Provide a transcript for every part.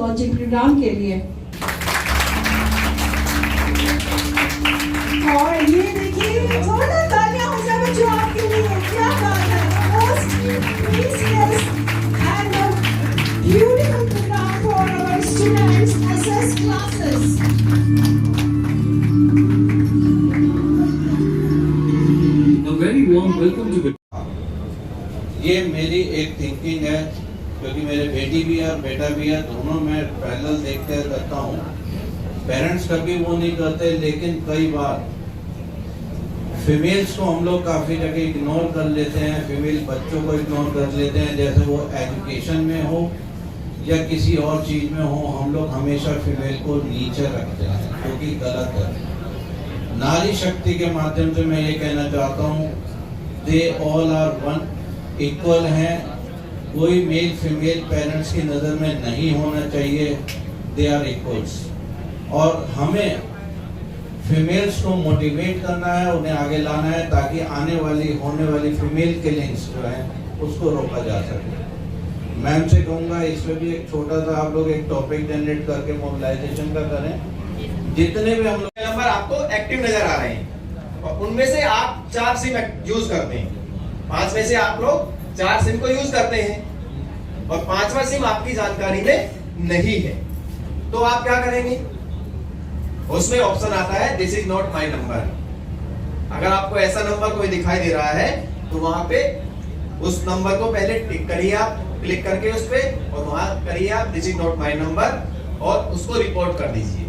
Launching programme के लिए। और ये देखिए जोरदार तालियां हो जाए बच्चों आपके लिए, क्या बात है। Most precious and beautiful programme for our students SS classes. A very warm welcome to the ये मेरी एक थिंकिंग है, क्योंकि मेरे बेटी भी है और बेटा भी है, दोनों मैं पैरेलल देखते रहता हूँ। पेरेंट्स कभी वो नहीं करते, लेकिन कई बार फीमेल्स को हम लोग काफ़ी जगह इग्नोर कर लेते हैं, फीमेल बच्चों को इग्नोर कर लेते हैं, जैसे वो एजुकेशन में हो या किसी और चीज़ में हो। हम लोग हमेशा फीमेल को नीचे रखते हैं, जो कि गलत है। नारी शक्ति के माध्यम से मैं ये कहना चाहता हूँ, they all are one, equal हैं। कोई मेल फीमेल पेरेंट्स की नज़र में नहीं होना चाहिए, दे आर इक्वल्स। और हमें फीमेल्स को मोटिवेट करना है, उन्हें आगे लाना है, ताकि होने वाली फीमेल किलिंग्स जो है उसको रोका जा सके। मैम से कहूँगा इसमें भी एक छोटा सा आप लोग एक टॉपिक जनरेट करके मोबिलाइजेशन का करें। जितने भी हम लोग नंबर आपको एक्टिव नजर आ रहे हैं और उनमें से आप 4 सिम यूज करते हैं। 5 में से आप लोग 4 सिम को यूज करते हैं और 5वां सिम आपकी जानकारी में नहीं है, तो आप क्या करेंगे? उसमें ऑप्शन आता है this is not my number. अगर आपको ऐसा नंबर कोई दिखाई दे रहा है तो वहां पे उस नंबर को पहले टिक करिए, आप क्लिक करके उस पे, और वहां करिए आप this is not my number और उसको रिपोर्ट कर दीजिए।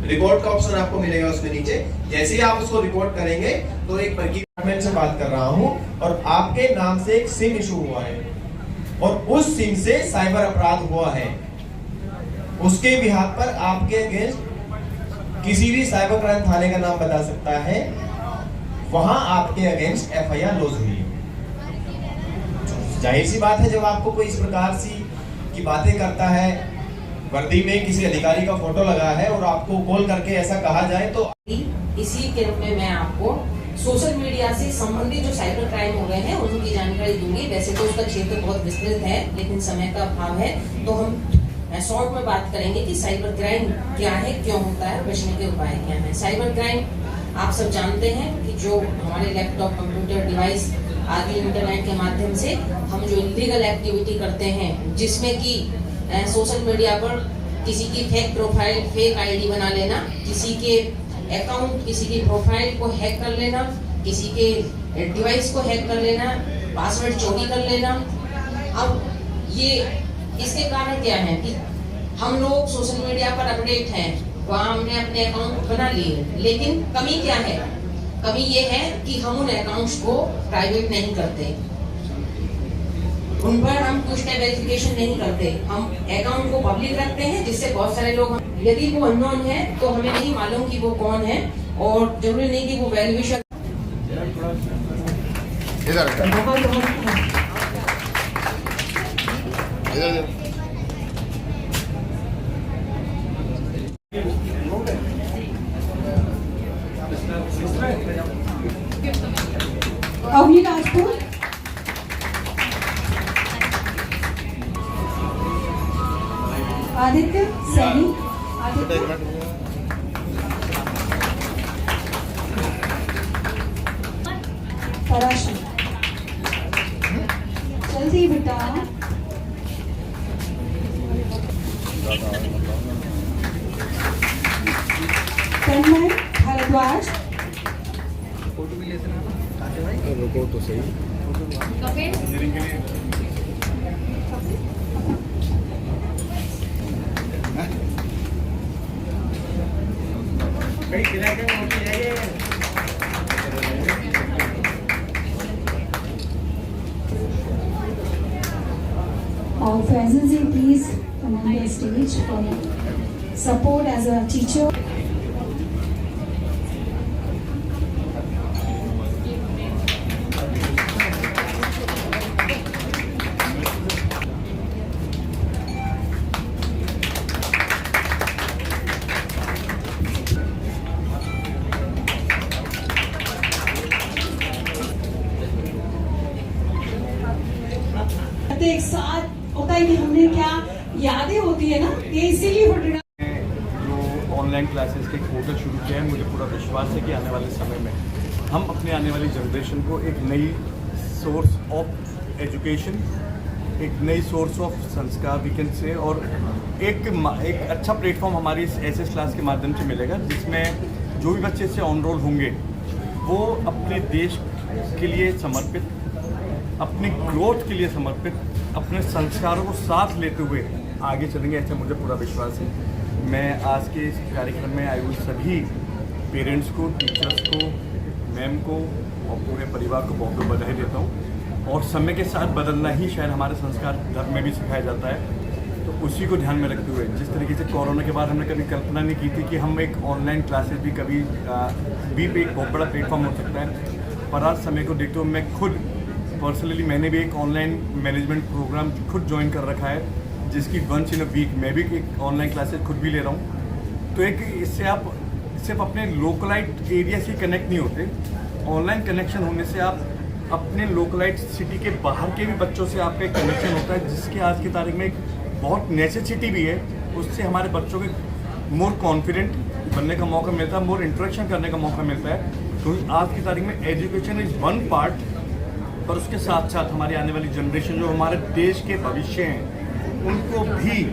रिपोर्ट का ऑप्शन आपको मिलेगा उसमें नीचे। जैसे ही आप उसको रिपोर्ट करेंगे तो एक डिपार्टमेंट से बात कर रहा हूं और आपके नाम से एक सिम इशू हुआ है और उस सिम से साइबर अपराध हुआ है, उसके बिहाफ पर आपके अगेंस्ट किसी भी साइबर क्राइम थाने का नाम बता सकता है, वहां आपके अगेंस्ट एफआईआर लॉन्च हुई है। जाहिर सी बात है, जब आपको कोई इस प्रकार की बातें करता है, वर्दी में किसी अधिकारी का फोटो लगा है और आपको कॉल करके ऐसा कहा जाए, तो इसी के रूप में मैं आपको सोशल मीडिया से संबंधित जो साइबर क्राइम हो रहे हैं उनकी जानकारी दूंगी। वैसे तो उसका क्षेत्र बहुत विस्तृत है, लेकिन समय का अभाव है, तो हम शॉर्ट में बात करेंगे कि साइबर क्राइम क्या है, क्यों होता है, बचने के उपाय क्या हैं। साइबर क्राइम आप सब जानते हैं कि जो हमारे लैपटॉप, कंप्यूटर, डिवाइस आदि इंटरनेट के माध्यम से हम जो इलीगल एक्टिविटी करते हैं, जिसमें कि सोशल मीडिया पर किसी की फेक प्रोफाइल, फेक आईडी बना लेना, किसी के अकाउंट, किसी की प्रोफाइल को हैक कर लेना, किसी के डिवाइस को हैक कर लेना, पासवर्ड चोरी कर लेना। अब ये इसके कारण क्या है कि हम लोग सोशल मीडिया पर अपडेट हैं, वहाँ हमने अपने अकाउंट बना लिए, लेकिन कमी क्या है? कमी ये है कि हम उन अकाउंट्स को प्राइवेट नहीं करते, उन पर हम कुछ वेरिफिकेशन नहीं करते, हम अकाउंट को पब्लिक रखते हैं, जिससे बहुत सारे लोग, यदि वो अननोन है तो हमें नहीं मालूम कि वो कौन है, और जरूरी नहीं कि वो वैल्यूएशन अवनी राजपूत, आदित्य सैनी, आदित्य पराशर, जल्दी बेटा। तन्मय भारद्वाज, रुको तो सही। Faisal ji, please come on the stage for support as a teacher. एक साथ होता है कि हमने क्या यादें होती है ना, ये इसीलिए फोटो जो ऑनलाइन क्लासेस के पोर्टल शुरू किया है, मुझे पूरा विश्वास है कि आने वाले समय में हम अपने आने वाली जनरेशन को एक नई सोर्स ऑफ एजुकेशन, एक नई सोर्स ऑफ संस्कार वी कैन से, और एक अच्छा प्लेटफॉर्म हमारी इस एसएस क्लास के माध्यम से मिलेगा, जिसमें जो भी बच्चे इससे ऑन रोल होंगे वो अपने देश के लिए समर्पित, अपनी ग्रोथ के लिए समर्पित, अपने संस्कारों को साथ लेते हुए आगे चलेंगे, ऐसा मुझे पूरा विश्वास है। मैं आज के इस कार्यक्रम में आए हुए सभी पेरेंट्स को, टीचर्स को, मैम को और पूरे परिवार को बहुत बहुत बधाई देता हूँ। और समय के साथ बदलना ही शायद हमारे संस्कार धर्म में भी सिखाया जाता है, तो उसी को ध्यान में रखते हुए जिस तरीके से कोरोना के बाद हमने कभी कल्पना नहीं की थी कि हम एक ऑनलाइन क्लासेस भी कभी भी एक बहुत बड़ा प्लेटफॉर्म हो सकता है, पर आज समय को देखते हुए मैं खुद पर्सनली मैंने भी एक ऑनलाइन मैनेजमेंट प्रोग्राम खुद ज्वाइन कर रखा है, जिसकी वंस इन अ वीक मैं भी एक ऑनलाइन क्लासेस खुद भी ले रहा हूँ। तो एक इससे आप सिर्फ अपने लोकलाइट एरिया से कनेक्ट नहीं होते, ऑनलाइन कनेक्शन होने से आप अपने लोकलाइट सिटी के बाहर के भी बच्चों से आपका एक कनेक्शन होता है, जिसके आज की तारीख में एक बहुत नेसेसिटी भी है। उससे हमारे बच्चों के मोर कॉन्फिडेंट बनने का मौका मिलता है, मोर इंटरेक्शन करने का मौका मिलता है। क्योंकि आज की तारीख में एजुकेशन इज़ वन पार्ट, पर उसके साथ साथ हमारी आने वाली जनरेशन जो हमारे देश के भविष्य हैं, उनको भी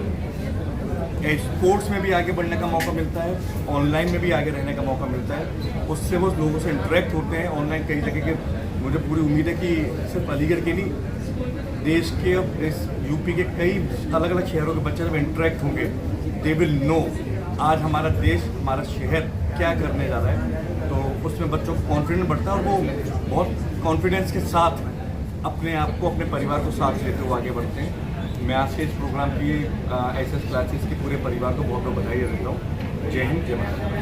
स्पोर्ट्स में भी आगे बढ़ने का मौका मिलता है, ऑनलाइन में भी आगे रहने का मौका मिलता है। उससे वो लोगों से इंटरेक्ट होते हैं ऑनलाइन कई जगह के। मुझे पूरी उम्मीद है कि सिर्फ अलीगढ़ के नहीं, देश के इस यूपी के कई अलग अलग शहरों के बच्चे जब इंटरेक्ट होंगे, दे विल नो आज हमारा देश, हमारा शहर क्या करने जा रहा है। तो उसमें बच्चों को कॉन्फिडेंस बढ़ता है और वो बहुत कॉन्फिडेंस के साथ अपने आप को, अपने परिवार को साथ लेते हुए आगे बढ़ते हैं। मैं आज के इस प्रोग्राम की एसएस क्लासेस के पूरे परिवार को बहुत बहुत बधाई देता हूँ। जय हिंद, जय भारत।